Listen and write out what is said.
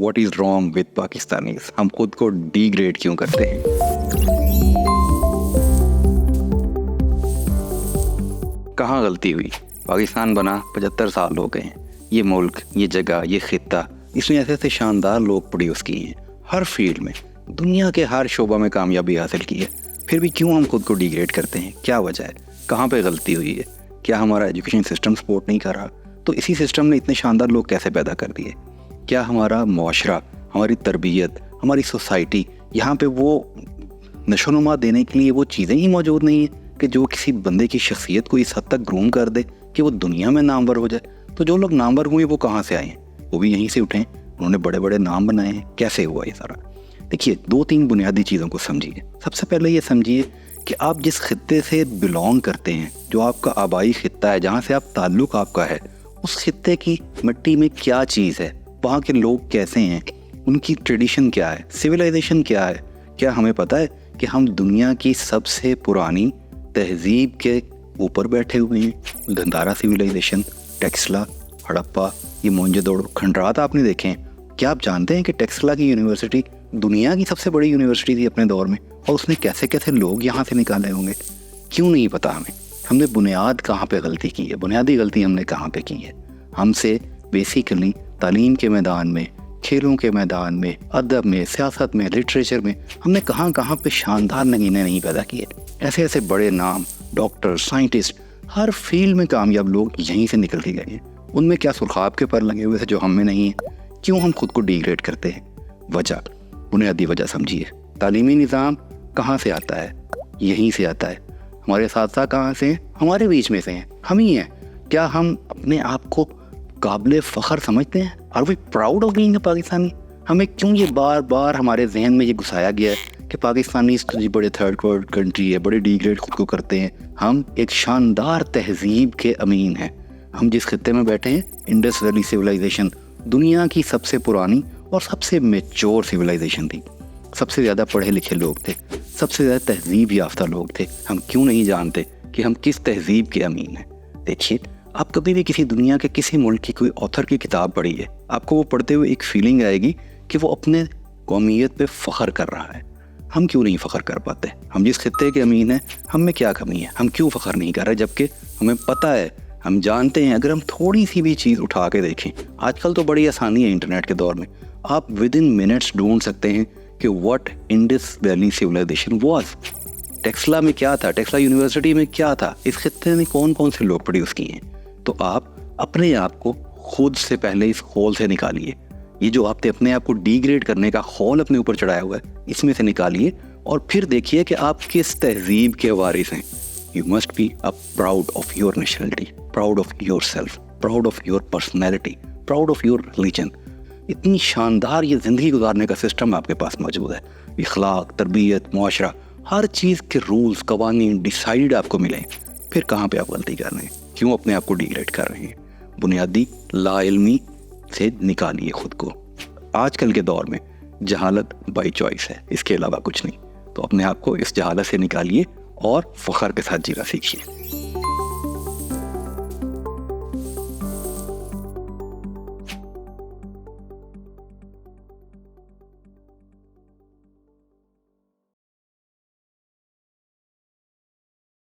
What is wrong with Pakistanis? ہم خود کو ڈیگریڈ کیوں کرتے ہیں؟ کہاں غلطی ہوئی؟ پاکستان بنا 75 سال ہو گئے ہیں. یہ ملک، یہ جگہ، یہ خطہ، اس نے ایسے ایسے شاندار لوگ پروڈیوس کیے ہیں ہر فیلڈ میں، دنیا کے ہر شعبہ میں کامیابی حاصل کی ہے. پھر بھی کیوں ہم خود کو ڈیگریڈ کرتے ہیں؟ کیا وجہ ہے؟ کہاں پہ غلطی ہوئی ہے؟ کیا ہمارا ایجوکیشن سسٹم سپورٹ نہیں کر رہا؟ تو اسی سسٹم نے اتنے شاندار لوگ کیسے پیدا کر دیے؟ کیا ہمارا معاشرہ، ہماری تربیت، ہماری سوسائٹی، یہاں پہ وہ نشو و نما دینے کے لیے وہ چیزیں ہی موجود نہیں ہیں کہ جو کسی بندے کی شخصیت کو اس حد تک گروم کر دے کہ وہ دنیا میں نامور ہو جائے؟ تو جو لوگ نامور ہوئے وہ کہاں سے آئے ہیں؟ وہ بھی یہیں سے اٹھے ہیں. انہوں نے بڑے بڑے نام بنائے ہیں. کیسے ہوا یہ سارا؟ دیکھیے، 2-3 بنیادی چیزوں کو سمجھیے. سب سے پہلے یہ سمجھیے کہ آپ جس خطے سے بلونگ کرتے ہیں، جو آپ کا آبائی خطہ ہے، جہاں سے آپ تعلق آپ کا ہے، اس خطے کی مٹی میں کیا چیز ہے، وہاں کے لوگ کیسے ہیں، ان کی ٹریڈیشن کیا ہے، سویلائزیشن کیا ہے. کیا ہمیں پتہ ہے کہ ہم دنیا کی سب سے پرانی تہذیب کے اوپر بیٹھے ہوئے ہیں؟ گندھارا سویلائزیشن، ٹیکسلا، ہڑپا، یہ موہنجو دڑو، کھنڈرات آپ نے دیکھے ہیں. کیا آپ جانتے ہیں کہ ٹیکسلا کی یونیورسٹی دنیا کی سب سے بڑی یونیورسٹی تھی اپنے دور میں، اور اس نے کیسے کیسے لوگ یہاں سے نکالے ہوں گے؟ کیوں نہیں پتا ہمیں؟ ہم نے بنیاد کہاں پہ غلطی کی ہے؟ بنیادی غلطی ہم نے کہاں پہ کی ہے؟ ہم سے بیسیکلی تعلیم کے میدان میں، کھیلوں کے میدان میں، ادب میں، سیاست میں، لٹریچر میں ہم نے کہاں کہاں پہ شاندار نگینے نہیں پیدا کیے. ایسے ایسے بڑے نام، ڈاکٹر، سائنٹسٹ، ہر فیلڈ میں کامیاب لوگ یہیں سے نکل کے گئے ہیں. ان میں کیا سرخاب کے پر لگے ہوئے تھے جو ہم میں نہیں ہیں؟ کیوں ہم خود کو ڈیگریڈ کرتے ہیں؟ وجہ، بنیادی وجہ سمجھیے. تعلیمی نظام کہاں سے آتا ہے؟ یہیں سے آتا ہے. ہمارے اساتذہ کہاں سے ہیں؟ ہمارے بیچ میں سے ہیں، ہم ہی ہیں. کیا ہم اپنے آپ کو قابل فخر سمجھتے ہیں؟ Are we proud of being a Pakistani? ہمیں کیوں یہ بار بار ہمارے ذہن میں یہ گھسایا گیا ہے کہ پاکستانی بڑے تھرڈ ورلڈ کنٹری ہے، بڑے ڈیگریڈ خود کو کرتے ہیں؟ ہم ایک شاندار تہذیب کے امین ہیں. ہم جس خطے میں بیٹھے ہیں، انڈس ویلی سویلائزیشن دنیا کی سب سے پرانی اور سب سے میچور سویلائزیشن تھی. سب سے زیادہ پڑھے لکھے لوگ تھے، سب سے زیادہ تہذیب یافتہ لوگ تھے. ہم کیوں نہیں جانتے کہ ہم کس تہذیب کے امین ہیں؟ دیکھیے، آپ کبھی بھی کسی دنیا کے کسی ملک کی کوئی آتھر کی کتاب پڑھیے، آپ کو وہ پڑھتے ہوئے ایک فیلنگ آئے گی کہ وہ اپنے قومیت پہ فخر کر رہا ہے. ہم کیوں نہیں فخر کر پاتے؟ ہم جس خطے کے امین ہیں، ہم میں کیا کمی ہے؟ ہم کیوں فخر نہیں کر رہے؟ جبکہ ہمیں پتہ ہے، ہم جانتے ہیں، اگر ہم تھوڑی سی بھی چیز اٹھا کے دیکھیں، آج کل تو بڑی آسانی ہے انٹرنیٹ کے دور میں، آپ ودن منٹس ڈھونڈ سکتے ہیں کہ what Indus valley civilization was. Taxila میں کیا تھا؟ ٹیکسلا یونیورسٹی میں کیا تھا؟ اس خطے نے کون کون سے لوگ پروڈیوس کیے ہیں؟ تو آپ اپنے آپ کو خود سے پہلے اس خول سے نکالیے. یہ جو آپ نے اپنے آپ کو ڈیگریڈ کرنے کا خول اپنے اوپر چڑھایا ہوا ہے، اس میں سے نکالیے اور پھر دیکھیے کہ آپ کس تہذیب کے وارث ہیں. You must be proud of your nationality, proud of yourself, proud of your personality, proud of your religion. اتنی شاندار یہ زندگی گزارنے کا سسٹم آپ کے پاس موجود ہے. اخلاق، تربیت، معاشرہ، ہر چیز کے رولز، قوانین ڈیسائیڈ آپ کو ملیں. پھر کہاں پہ آپ غلطی کر رہے ہیں؟ کیوں اپنے آپ کو ڈیگریڈ کر رہے ہیں؟ بنیادی لا علمی سے نکالیے خود کو. آج کل کے دور میں جہالت بائی چوائس ہے، اس کے علاوہ کچھ نہیں. تو اپنے آپ کو اس جہالت سے نکالیے اور فخر کے ساتھ جینا سیکھیے.